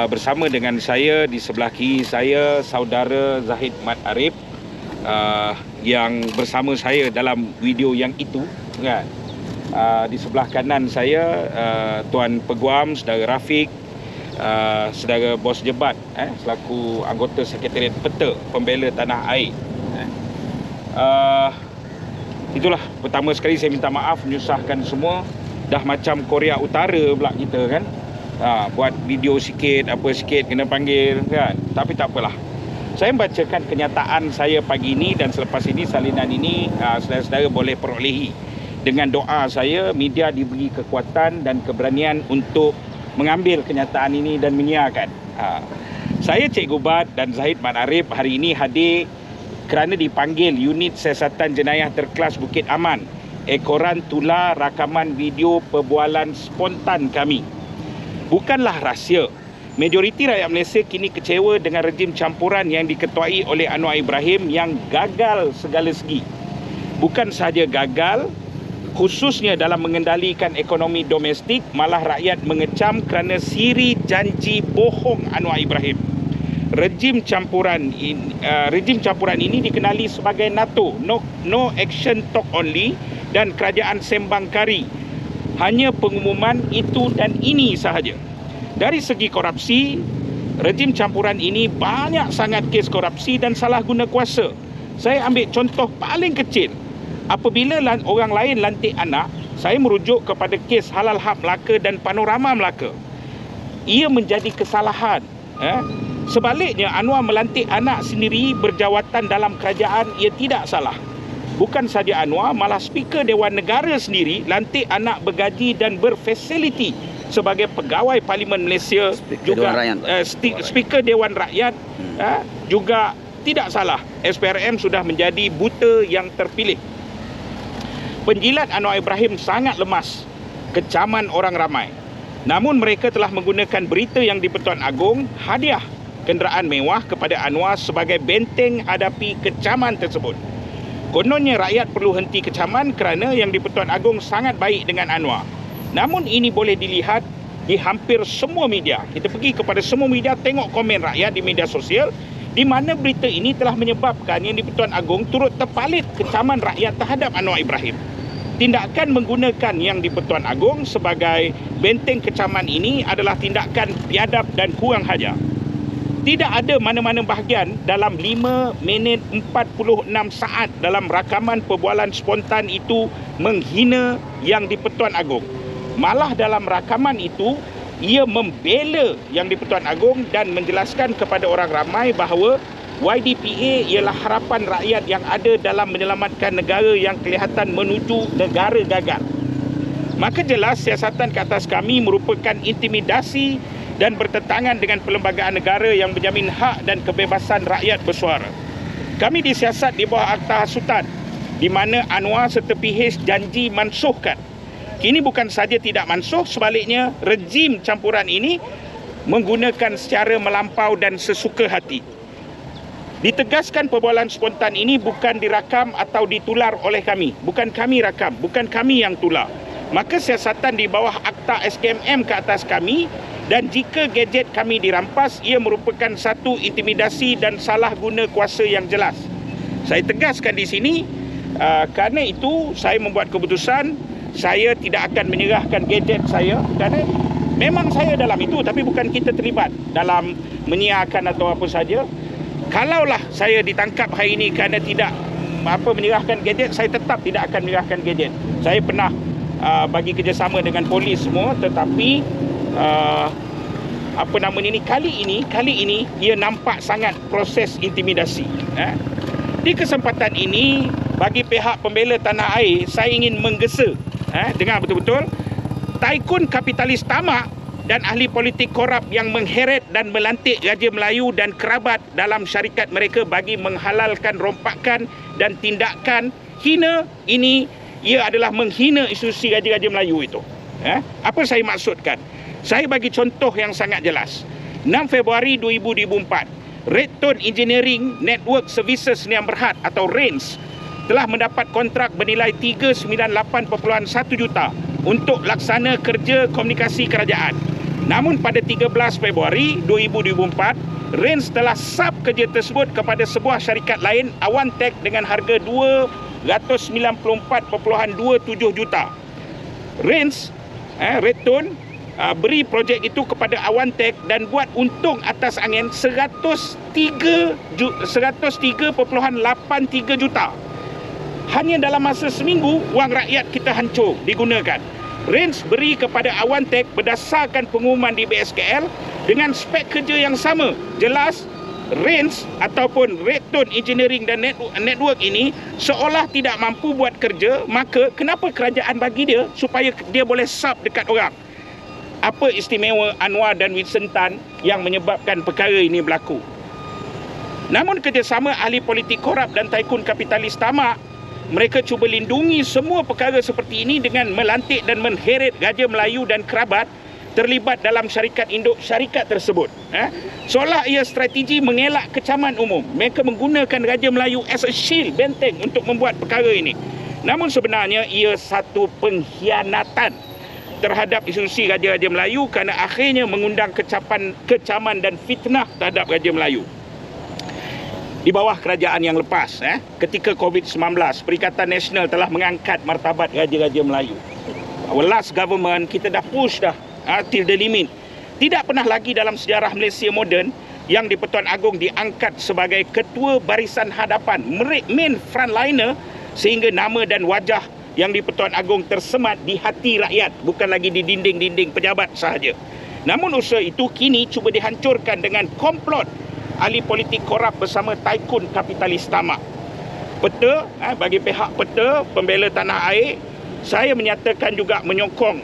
bersama dengan saya di sebelah kiri saya saudara Zahid Mat Arif yang bersama saya dalam video yang itu kan. Di sebelah kanan saya Tuan Peguam, saudara Rafiq, saudara Bos Jebat selaku anggota Sekretariat Peta Pembela Tanah Air. Itulah, pertama sekali saya minta maaf menyusahkan semua. Dah macam Korea Utara pula kita kan, buat video sikit apa sikit kena panggil kan. Tapi tak apalah, saya membacakan kenyataan saya pagi ini, dan selepas ini salinan ini saudara-saudara boleh perolehi. Dengan doa saya, media diberi kekuatan dan keberanian untuk mengambil kenyataan ini dan menyiarkan. Saya Cikgu Bat dan Zahid Mat Arif hari ini hadir kerana dipanggil Unit Siasatan Jenayah Terkelas Bukit Aman ekoran tular rakaman video perbualan spontan kami. Bukanlah rahsia, majoriti rakyat Malaysia kini kecewa dengan rejim campuran yang diketuai oleh Anwar Ibrahim yang gagal segala segi. Bukan sahaja gagal, khususnya dalam mengendalikan ekonomi domestik, malah rakyat mengecam kerana siri janji bohong Anwar Ibrahim. Rejim campuran ini dikenali sebagai NATO, no action talk only, dan kerajaan sembang kari. Hanya pengumuman itu dan ini sahaja. Dari segi korupsi, rejim campuran ini banyak sangat kes korupsi dan salah guna kuasa. Saya ambil contoh paling kecil. Apabila orang lain lantik anak, saya merujuk kepada kes Halal Hub Melaka dan Panorama Melaka. Ia menjadi kesalahan. Sebaliknya, Anwar melantik anak sendiri berjawatan dalam kerajaan, ia tidak salah. Bukan saja Anwar, malah Speaker Dewan Negara sendiri lantik anak bergaji dan berfasiliti sebagai pegawai Parlimen Malaysia, Speaker Dewan Rakyat juga tidak salah. SPRM sudah menjadi buta yang terpilih. Penjilat Anwar Ibrahim sangat lemas kecaman orang ramai. Namun mereka telah menggunakan berita yang di-Pertuan Agong hadiah kenderaan mewah kepada Anwar sebagai benteng hadapi kecaman tersebut. Kononnya rakyat perlu henti kecaman kerana yang di-Pertuan Agong sangat baik dengan Anwar. Namun ini boleh dilihat di hampir semua media. Kita pergi kepada semua media, tengok komen rakyat di media sosial, di mana berita ini telah menyebabkan yang di-Pertuan Agong turut terpalit kecaman rakyat terhadap Anwar Ibrahim. Tindakan menggunakan yang di-Pertuan Agong sebagai benteng kecaman ini adalah tindakan biadab dan kurang hajar. Tidak ada mana-mana bahagian dalam 5 minit 46 saat dalam rakaman perbualan spontan itu menghina yang di-Pertuan Agong. Malah dalam rakaman itu, ia membela yang di-Pertuan Agong dan menjelaskan kepada orang ramai bahawa YDPA ialah harapan rakyat yang ada dalam menyelamatkan negara yang kelihatan menuju negara gagal. Maka jelas siasatan ke atas kami merupakan intimidasi dan bertentangan dengan perlembagaan negara yang menjamin hak dan kebebasan rakyat bersuara. Kami disiasat di bawah Akta Hasutan, di mana Anwar serta PH janji mansuhkan. Kini bukan saja tidak mansuh, sebaliknya rejim campuran ini menggunakan secara melampau dan sesuka hati. Ditegaskan perbualan spontan ini bukan dirakam atau ditular oleh kami. Bukan kami rakam, bukan kami yang tular. Maka siasatan di bawah Akta SKMM ke atas kami, dan jika gadget kami dirampas, ia merupakan satu intimidasi dan salah guna kuasa yang jelas. Saya tegaskan di sini, kerana itu saya membuat keputusan, saya tidak akan menyerahkan gadget saya, kerana memang saya dalam itu, tapi bukan kita terlibat dalam menyiarkan atau apa saja. Kalaulah saya ditangkap hari ini kerana tidak menyerahkan gadget, saya tetap tidak akan menyerahkan gadget. Saya pernah bagi kerjasama dengan polis semua, tetapi kali ini ia nampak sangat proses intimidasi. Di kesempatan ini, bagi pihak pembela tanah air, saya ingin menggesa, dengar betul-betul, taikun kapitalis tamak dan ahli politik korup yang mengheret dan melantik Raja Melayu dan kerabat dalam syarikat mereka bagi menghalalkan rompakan dan tindakan hina ini, ia adalah menghina institusi Raja-Raja Melayu itu. Apa saya maksudkan? Saya bagi contoh yang sangat jelas. 6 Februari 2004, Redstone Engineering Network Services Sdn Bhd atau RANS telah mendapat kontrak bernilai 398.1 juta untuk laksana kerja komunikasi kerajaan. Namun pada 13 Februari 2024, Rains telah sub kerja tersebut kepada sebuah syarikat lain, Awantech, dengan harga 294.27 juta. Rains, Redtone, beri projek itu kepada Awantech dan buat untung atas angin 103.83 juta. Hanya dalam masa seminggu, wang rakyat kita hancur digunakan. Rains beri kepada Awantech berdasarkan pengumuman di BSKL dengan spek kerja yang sama. Jelas, Rains ataupun Redtone Engineering dan Network ini seolah tidak mampu buat kerja, maka kenapa kerajaan bagi dia supaya dia boleh sub dekat orang? Apa istimewa Anwar dan Winston Tan yang menyebabkan perkara ini berlaku? Namun kerjasama ahli politik korup dan taikun kapitalis tamak, mereka cuba lindungi semua perkara seperti ini dengan melantik dan mengheret Raja Melayu dan kerabat terlibat dalam syarikat induk syarikat tersebut. Seolah ia strategi mengelak kecaman umum. Mereka menggunakan Raja Melayu as a shield, benteng untuk membuat perkara ini. Namun sebenarnya ia satu pengkhianatan terhadap institusi Raja-Raja Melayu kerana akhirnya mengundang kecaman dan fitnah terhadap Raja Melayu. Di bawah kerajaan yang lepas, ketika COVID-19, Perikatan Nasional telah mengangkat martabat Raja-Raja Melayu. Our last government, kita dah push dah till the limit. Tidak pernah lagi dalam sejarah Malaysia moden yang di-Pertuan Agong diangkat sebagai ketua barisan hadapan, main frontliner, sehingga nama dan wajah yang di-Pertuan Agong tersemat di hati rakyat, bukan lagi di dinding-dinding pejabat sahaja. Namun usaha itu kini cuba dihancurkan dengan komplot ahli politik korup bersama taikun kapitalis tamak. Peta, bagi pihak Peta, pembela tanah air, saya menyatakan juga menyokong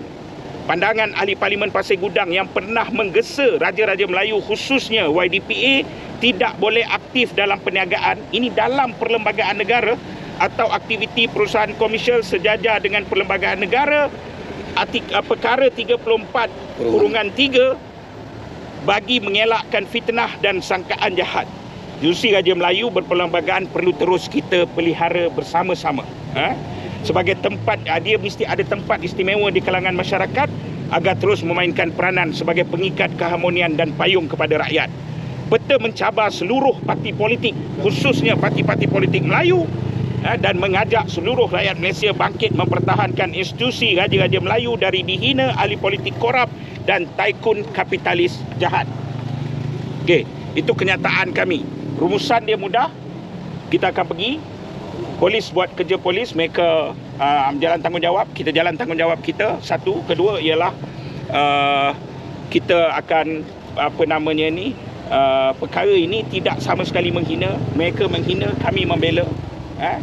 pandangan ahli Parlimen Pasir Gudang yang pernah menggesa Raja-Raja Melayu khususnya YDPA tidak boleh aktif dalam perniagaan ini dalam perlembagaan negara atau aktiviti perusahaan komersial sejajar dengan perlembagaan negara. Perkara 34(3) bagi mengelakkan fitnah dan sangkaan jahat. Institusi Raja Melayu berperlembagaan perlu terus kita pelihara bersama-sama. Sebagai tempat, dia mesti ada tempat istimewa di kalangan masyarakat agar terus memainkan peranan sebagai pengikat keharmonian dan payung kepada rakyat. Peta mencabar seluruh parti politik, khususnya parti-parti politik Melayu, dan mengajak seluruh rakyat Malaysia bangkit mempertahankan institusi Raja-Raja Melayu dari dihina ahli politik korup dan taikun kapitalis jahat. Okey, itu kenyataan kami. Rumusan dia mudah. Kita akan pergi, polis buat kerja polis, mereka jalan tanggungjawab, kita jalan tanggungjawab kita. Satu, kedua ialah kita akan perkara ini tidak sama sekali menghina. Mereka menghina, kami membela.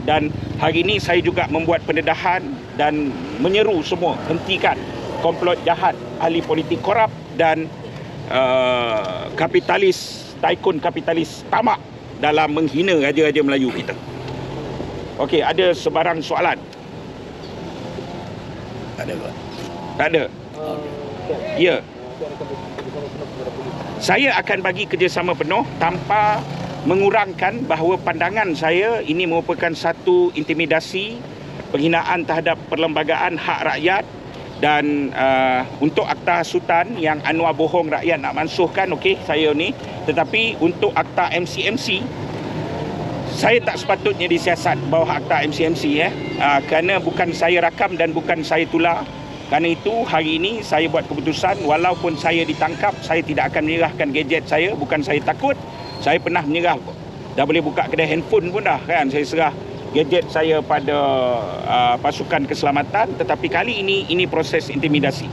Dan hari ini saya juga membuat pendedahan dan menyeru semua hentikan komplot jahat ahli politik korup dan kapitalis, taikun kapitalis tamak dalam menghina Raja-Raja Melayu kita. Okey, ada sebarang soalan? Tak ada, Pak. Tak ada? Ya. Saya akan bagi kerjasama penuh tanpa mengurangkan bahawa pandangan saya ini merupakan satu intimidasi, penghinaan terhadap perlembagaan hak rakyat. Dan untuk akta hasutan yang Anwar bohong rakyat nak mansuhkan, okey, saya ni. Tetapi untuk akta MCMC, saya tak sepatutnya disiasat bawah akta MCMC kerana bukan saya rakam dan bukan saya tular. Kerana itu hari ini saya buat keputusan, walaupun saya ditangkap, saya tidak akan menyerahkan gadget saya. Bukan saya takut, saya pernah menyerah, dah boleh buka kedai handphone pun dah kan, saya serah gadget saya pada pasukan keselamatan. Tetapi kali ini proses intimidasi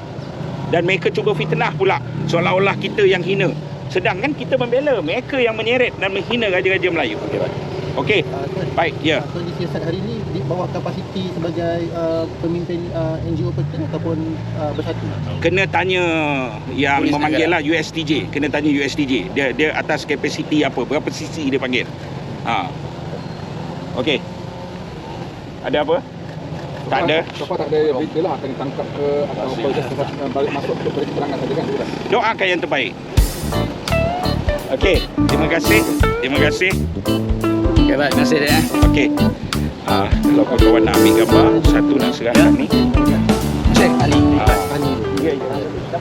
dan mereka cuba fitnah pula seolah-olah kita yang hina, sedangkan kita membela mereka yang menyeret dan menghina Raja-Raja Melayu. Okey, baik, ya. Tuan disiasat hari ini di bawah kapasiti sebagai pemimpin NGO Peta ataupun bersatu? Kena tanya yang memanggil lah, USTJ. Kena tanya USTJ, dia atas kapasiti apa, berapa sisi dia panggil. Okey. Ada apa? Tak ada. Siapa tak ada berita lah akan ditangkap ke atau polis balik masuk untuk beri keterangan saja kan? Doakan yang terbaik. Okey, terima kasih. Terima kasih. Okey, baik. Terima kasih, Dek. Okey. Kalau kawan-kawan nak ambil gambar, satu nak serahkan ni. Cek Ali. Ali. Ya, ya.